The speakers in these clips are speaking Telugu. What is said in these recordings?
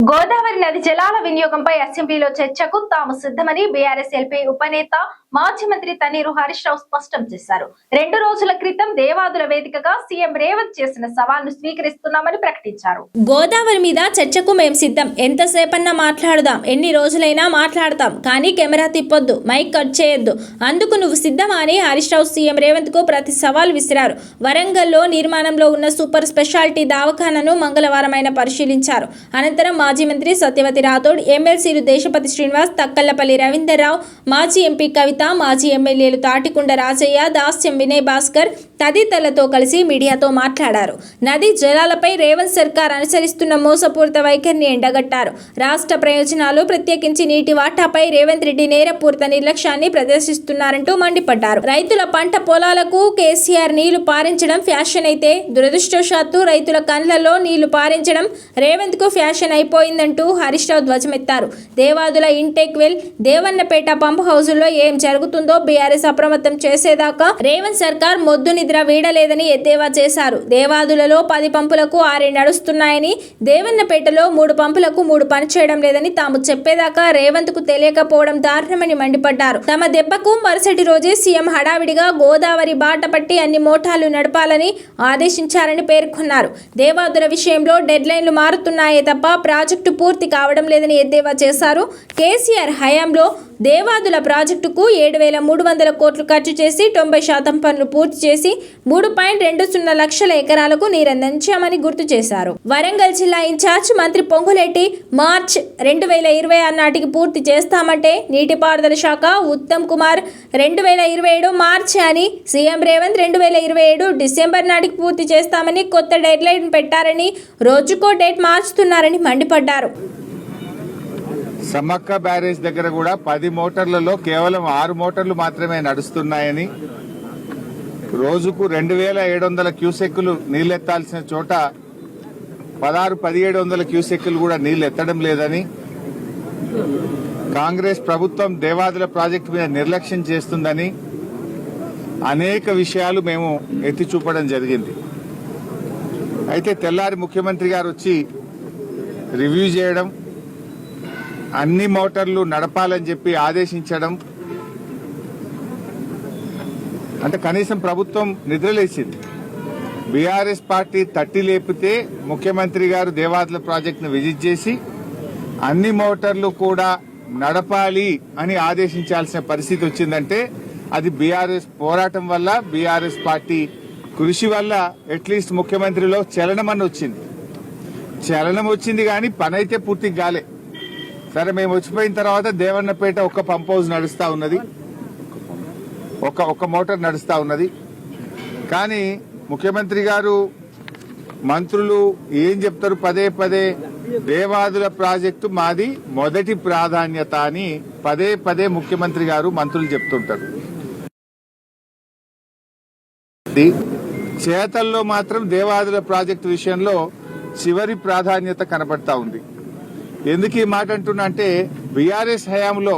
గోదావరి నది జలాల వినియోగంపై అసెంబ్లీలో చర్చకు తాము సిద్ధమని బీఆర్ఎస్ ఎల్పీ ఉపనేత మాజీ మంత్రి తన్నీరు హరీష్ రావు స్పష్టం చేశారు. 2 రోజుల క్రితం దేవాదుల వేదికగా సీఎం రేవంత్ చేసిన సవాల్ను స్వీకరిస్తున్నామని ప్రకటించారు. గోదావరి మీద చర్చకు మేం సిద్ధం. ఎంతసేపన్నా మాట్లాడదాం, ఎన్ని రోజులైనా మాట్లాడతాం, కానీ కెమెరా తిప్పొద్దు, మైక్ కట్ చేయొద్దు. అందుకు నువ్వు సిద్ధమా అని హరీష్ రావు సీఎం రేవంత్ కు ప్రతి సవాల్ విసిరారు. వరంగల్లో నిర్మాణంలో ఉన్న సూపర్ స్పెషాలిటీ దవాఖానను మంగళవారం ఆయన పరిశీలించారు. అనంతరం మాజీ మంత్రి సత్యవతి రాథోడ్, ఎమ్మెల్సీలు దేశపతి శ్రీనివాస్, తక్కలపల్లి రవీందర్రావు, మాజీ ఎంపీ కవిత, మాజీ ఎమ్మెల్యేలు తాటికొండ రాజయ్య, దాస్యం వినయ్ భాస్కర్ తదితరులతో కలిసి మీడియాతో మాట్లాడారు. నదీ జలాలపై రేవంత్ సర్కార్ అనుసరిస్తున్న మోసపూరిత వైఖరిని ఎండగట్టారు. రాష్ట్ర ప్రయోజనాలు, ప్రత్యేకించి నీటి వాటాపై రేవంత్ రెడ్డి నేరపూరిత నిర్లక్ష్యాన్ని ప్రదర్శిస్తున్నారంటూ మండిపడ్డారు. రైతుల పంట పొలాలకు కేసీఆర్ నీళ్లు పారించడం ఫ్యాషన్ అయితే, దురదృష్టవశాత్తు రైతుల కళ్లలో నీళ్లు పారించడం రేవంత్ కు ఫ్యాషన్ అయిపోయిందంటూ హరీష్ రావు ధ్వజమెత్తారు. Devadula intake well, Devannapeta pump హౌజుల్లో ఏం జరుగుతుందో బీఆర్ఎస్ అప్రమత్తం చేసేదాకా రేవంత్ సర్కార్ మొద్దు నిద్ర వీడలేదని ఎద్దేవా చేశారు. దేవాదులలో 10 పంపులకు 6 నడుస్తున్నాయని, దేవన్నపేటలో 3 పంపులకు 3 పనిచేయడం లేదని తాము చెప్పేదాకా రేవంత్ కు తెలియకపోవడం దారుణమని మండిపడ్డారు. తమ దెబ్బకు మరుసటి రోజే సీఎం హడావిడిగా గోదావరి బాట పట్టి అన్ని మోటార్లు నడపాలని ఆదేశించారని పేర్కొన్నారు. దేవాదుల విషయంలో డెడ్ లైన్లు మారుతున్నాయే తప్ప ప్రాజెక్టు పూర్తి కావడం లేదని ఎద్దేవా చేశారు. కేసీఆర్ హయాంలో దేవాదుల ప్రాజెక్టుకు 7,300 కోట్లు ఖర్చు చేసి 90% పనులు పూర్తి చేసి 3.20 లక్షల ఎకరాలకు నీరందించామని గుర్తు చేశారు. వరంగల్ జిల్లా ఇన్ఛార్జ్ మంత్రి పొంగులేటి మార్చ్ 2026 నాటికి పూర్తి చేస్తామంటే నీటిపారుదల శాఖ ఉత్తమ్ కుమార్ 2027 మార్చి అని, సీఎం రేవంత్ 2027 డిసెంబర్ నాటికి పూర్తి చేస్తామని కొత్త డెడ్ లైన్ పెట్టారని, రోజుకో డేట్ మార్చుతున్నారని మండిపడ్డారు. సమ్మక్క బ్యారేజ్ దగ్గర కూడా 10 మోటార్లలో కేవలం 6 మోటార్లు మాత్రమే నడుస్తున్నాయని, రోజుకు 2,700 క్యూసెక్కులు నీళ్లెత్తాల్సిన చోట 16,000-1,700 క్యూసెక్కులు కూడా నీళ్లు ఎత్తడం లేదని, కాంగ్రెస్ ప్రభుత్వం దేవాదుల ప్రాజెక్టు మీద నిర్లక్ష్యం చేస్తుందని అనేక విషయాలు మేము ఎత్తి చూపడం జరిగింది. అయితే తెల్లారి ముఖ్యమంత్రి గారు వచ్చి రివ్యూ చేయడం, అన్ని మోటార్లు నడపాలని చెప్పి ఆదేశించడం, అంటే కనీసం ప్రభుత్వం నిద్రలేసింది. బీఆర్ఎస్ పార్టీ తట్టి లేపితే ముఖ్యమంత్రి గారు దేవాదుల ప్రాజెక్టును విజిట్ చేసి అన్ని మోటార్లు కూడా నడపాలి అని ఆదేశించాల్సిన పరిస్థితి వచ్చిందంటే అది బీఆర్ఎస్ పోరాటం వల్ల, బీఆర్ఎస్ పార్టీ కృషి వల్ల అట్లీస్ట్ ముఖ్యమంత్రిలో చలనం వచ్చింది. చలనం వచ్చింది కానీ పని అయితే పూర్తిగా కాలే. సరే, మేము వచ్చిపోయిన తర్వాత దేవన్నపేట ఒక్క పంప్ హౌస్ నడుస్తా ఉన్నది, ఒక్క మోటార్ నడుస్తా ఉన్నది. కానీ ముఖ్యమంత్రి గారు, మంత్రులు ఏం చెప్తారు? పదే పదే దేవాదుల ప్రాజెక్టు మాది మొదటి ప్రాధాన్యత అని పదే పదే ముఖ్యమంత్రి గారు, మంత్రులు చెప్తుంటారు. చేతల్లో మాత్రం దేవాదుల ప్రాజెక్టు విషయంలో చివరి ప్రాధాన్యత కనబడతా ఉంది. ఎందుకు ఈ మాట అంటున్నా అంటే, బీఆర్ఎస్ హయాంలో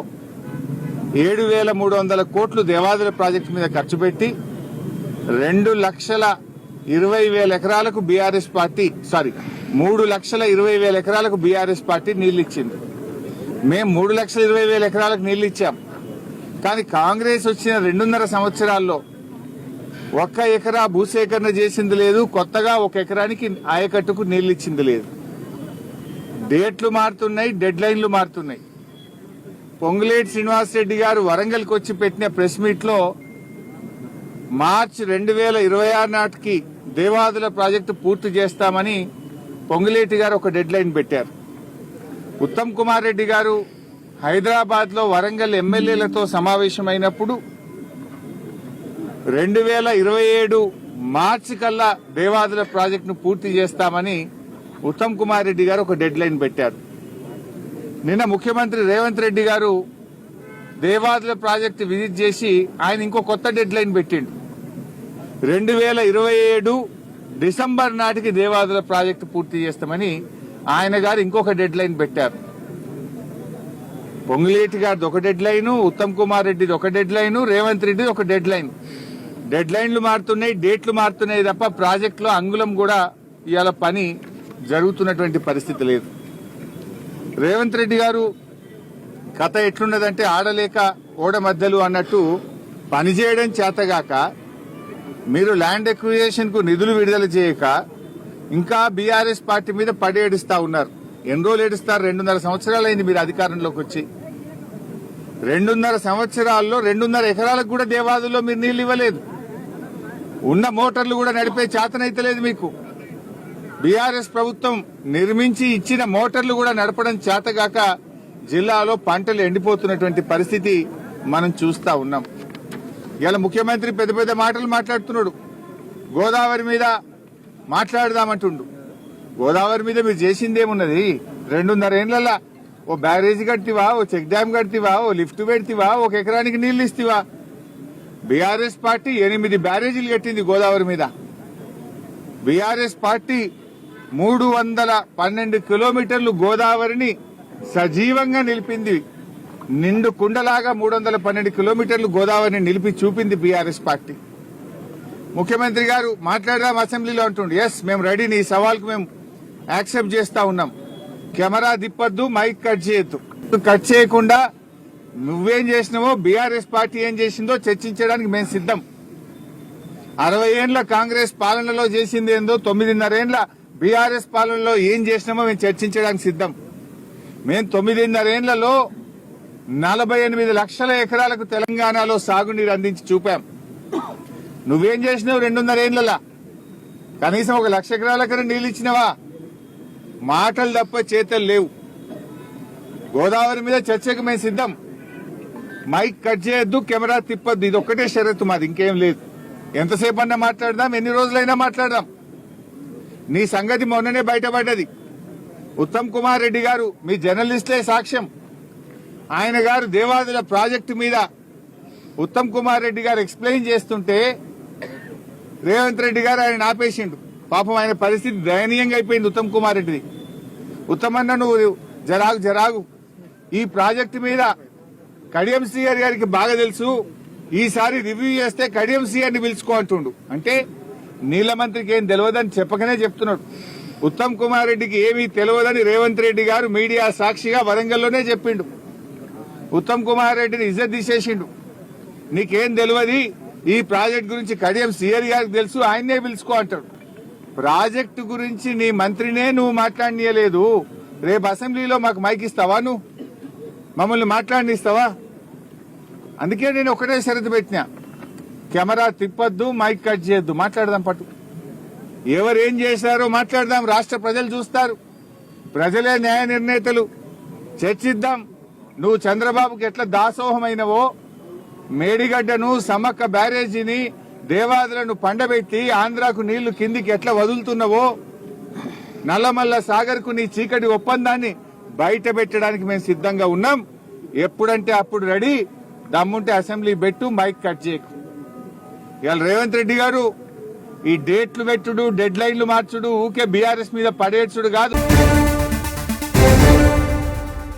7,300 కోట్లు దేవాదుల ప్రాజెక్టు మీద ఖర్చు పెట్టి 2,20,000 ఎకరాలకు బీఆర్ఎస్ పార్టీ 3,20,000 ఎకరాలకు బీఆర్ఎస్ పార్టీ నీళ్లు ఇచ్చింది. మేము 3,20,000 ఎకరాలకు నీళ్లు ఇచ్చాం. కానీ కాంగ్రెస్ వచ్చిన 2.5 సంవత్సరాల్లో 1 ఎకరా భూసేకరణ చేసింది లేదు, కొత్తగా 1 ఎకరానికి ఆయకట్టుకు నీళ్లు ఇచ్చింది లేదు. డేట్లు మారుతున్నాయి, డెడ్ లైన్లు మారుతున్నాయి. పొంగులేటి శ్రీనివాసరెడ్డి గారు వరంగల్కి వచ్చి పెట్టిన ప్రెస్ మీట్ లో మార్చి 2026 నాటికి దేవాదుల ప్రాజెక్టు పూర్తి చేస్తామని పొంగులేటి గారు ఒక డెడ్ లైన్ పెట్టారు. ఉత్తమ్ కుమార్ రెడ్డి గారు హైదరాబాద్ లో వరంగల్ ఎమ్మెల్యేలతో సమావేశమైనప్పుడు 2027 మార్చి కల్లా దేవాదుల ప్రాజెక్టును పూర్తి చేస్తామని ఉత్తమ్ కుమార్ రెడ్డి గారు ఒక డెడ్ లైన్ పెట్టారు. నిన్న ముఖ్యమంత్రి రేవంత్ రెడ్డి గారు దేవాదుల ప్రాజెక్టు విజిట్ చేసి ఆయన ఇంకో కొత్త డెడ్ లైన్ పెట్టిండు. 2027 డిసెంబర్ నాటికి దేవాదుల ప్రాజెక్టు పూర్తి చేస్తామని ఆయన గారు ఇంకొక డెడ్ లైన్ పెట్టారు. పొంగులేటి గారిది ఒక డెడ్ లైన్, ఉత్తమ్ కుమార్ రెడ్డిది ఒక డెడ్ లైన్, రేవంత్ రెడ్డిది ఒక డెడ్ లైన్. డెడ్ లైన్లు మారుతున్నాయి, డేట్లు మారుతున్నాయి తప్ప ప్రాజెక్టులో అంగుళం కూడా ఇవాళ పని జరుగుతున్నటువంటి పరిస్థితి లేదు. రేవంత్ రెడ్డి గారు కథ ఎట్లున్నదంటే ఆడలేక ఓడ మధ్యలు అన్నట్టు పనిచేయడం చేతగాక మీరు ల్యాండ్ ఎక్విజిషన్ కు నిధులు విడుదల చేయక ఇంకా బీఆర్ఎస్ పార్టీ మీద పడి ఏడుస్తా ఉన్నారు. ఎన్ని రోజులు ఏడుస్తారు? 2.5 సంవత్సరాలైంది మీరు అధికారంలోకి వచ్చి. 2.5 సంవత్సరాల్లో 2.5 ఎకరాలకు కూడా దేవాదుల్లో మీరు నీళ్లు ఇవ్వలేదు. ఉన్న మోటార్లు కూడా నడిపే చేతనైతలేదు మీకు. బీఆర్ఎస్ ప్రభుత్వం నిర్మించి ఇచ్చిన మోటార్లు కూడా నడపడం చేతగాక జిల్లాలో పంటలు ఎండిపోతున్నటువంటి పరిస్థితి మనం చూస్తా ఉన్నాం. ఇలా ముఖ్యమంత్రి పెద్ద పెద్ద మాటలు మాట్లాడుతున్నాడు. గోదావరి మీద మాట్లాడదామంటుండు. గోదావరి మీద మీరు చేసిందేమున్నది? 2.5 ఏళ్లలో ఓ బ్యారేజీ కట్టివా, ఓ చెక్ డ్యామ్ కట్టివా, ఓ లిఫ్ట్ పెడితివా, 1 ఎకరానికి నీళ్లు ఇస్తివా? బీఆర్ఎస్ పార్టీ 8 బ్యారేజీలు కట్టింది గోదావరి మీద. బీఆర్ఎస్ పార్టీ 312 కిలోమీటర్లు గోదావరిని సజీవంగా నిలిపింది. నిండు కుండలాగా 312 కిలోమీటర్లు గోదావరిని నిలిపి చూపింది బీఆర్ఎస్ పార్టీ. ముఖ్యమంత్రి గారు మాట్లాడదాం అసెంబ్లీలో అంటుండు. ఎస్, మేము రెడీ, నీ సవాల్కు మేము యాక్సెప్ట్ చేస్తా ఉన్నాం. కెమెరా దిప్పొద్దు, మైక్ కట్ చేయొద్దు. కట్ చేయకుండా నువ్వేం చేసినావో, బీఆర్ఎస్ పార్టీ ఏం చేసిందో చర్చించడానికి మేము సిద్ధం. 60 ఏండ్ల కాంగ్రెస్ పాలనలో చేసింది ఏందో, 9.5 ఏండ్ల బీఆర్ఎస్ పాలనలో ఏం చేసినామో మేము చర్చించడానికి సిద్ధం. మేము 9.5 ఏండ్లలో 48 లక్షల ఎకరాలకు తెలంగాణలో సాగునీరు అందించి చూపాం. నువ్వేం చేసినావు 2.5 ఏండ్లలో? కనీసం 1 లక్ష ఎకరాలకన్నా నీళ్ళు ఇచ్చినావా? మాటలు తప్ప చేతలు లేవు. గోదావరి మీద చర్చకు మేము సిద్ధం. మైక్ కట్ చేయొద్దు, కెమెరా తిప్పొద్దు, ఇది ఒక్కటే షరతు మాది, ఇంకేం లేదు. ఎంతసేపు అన్నా మాట్లాడదాం, ఎన్ని రోజులైనా మాట్లాడదాం. నీ సంగతి మొన్ననే బయటపడ్డది. ఉత్తమ్ కుమార్ రెడ్డి గారు, మీ జర్నలిస్టే సాక్ష్యం. ఆయన గారు దేవాదుల ప్రాజెక్టు మీద ఉత్తమ్ కుమార్ రెడ్డి గారు ఎక్స్ప్లెయిన్ చేస్తుంటే రేవంత్ రెడ్డి గారు ఆయన ఆపేసిండు. పాపం ఆయన పరిస్థితి దయనీయంగా అయిపోయింది ఉత్తమ్ కుమార్ రెడ్డిది. ఉత్తమన్న, నువ్వు జరాగు, ఈ ప్రాజెక్టు మీద కడియం సీఆర్ గారికి బాగా తెలుసు, ఈసారి రివ్యూ చేస్తే కడియం సీఆర్ ని పిలుచుకో అంటుండు. అంటే నీళ్ల మంత్రికి ఏం తెలియదని చెప్పకనే చెప్తున్నాడు. ఉత్తమ్ కుమార్ రెడ్డికి ఏమీ తెలియదని రేవంత్ రెడ్డి గారు మీడియా సాక్షిగా వరంగల్లోనే చెప్పిండు. ఉత్తమ్ కుమార్ రెడ్డిని ఇజ్జత్ తీసేసిండు. నీకేం తెలియదు, ఈ ప్రాజెక్టు గురించి కడియం సీఆర్ గారికి తెలుసు, ఆయన్నే పిలుచుకో అంటాడు. ప్రాజెక్టు గురించి నీ మంత్రినే నువ్వు మాట్లాడనీయలేదు. రేపు అసెంబ్లీలో మాకు మైక్ ఇస్తావా? నువ్వు మమ్మల్ని మాట్లాడనిస్తావా? అందుకే నేను ఒకటే షరతు పెట్టినా, కెమెరా తిప్పొద్దు, మైక్ కట్ చేయొద్దు, మాట్లాడదాం. పట్టు ఎవరేం చేశారో మాట్లాడదాం. రాష్ట్ర ప్రజలు చూస్తారు, ప్రజలే న్యాయ నిర్ణేతలు. చర్చిద్దాం. నువ్వు చంద్రబాబుకి ఎట్లా దాసోహమైనవో, మేడిగడ్డను, సమ్మక్క బ్యారేజీని, దేవాదులను పండబెట్టి ఆంధ్రాకు నీళ్లు కిందికి ఎట్లా వదులుతున్నావో, నల్లమల్ల సాగర్ కు నీ చీకటి ఒప్పందాన్ని బయట పెట్టడానికి మేము సిద్ధంగా ఉన్నాం. ఎప్పుడంటే అప్పుడు రెడీ. దమ్ముంటే అసెంబ్లీ పెట్టు, మైక్ కట్ చేయకు. ఇవాళ రేవంత్ రెడ్డి గారు ఈ డేట్లు పెట్టుడు, డెడ్ లైన్లు మార్చుడు, ఊకే బీఆర్ఎస్ మీద పడేడ్చుడు కాదు.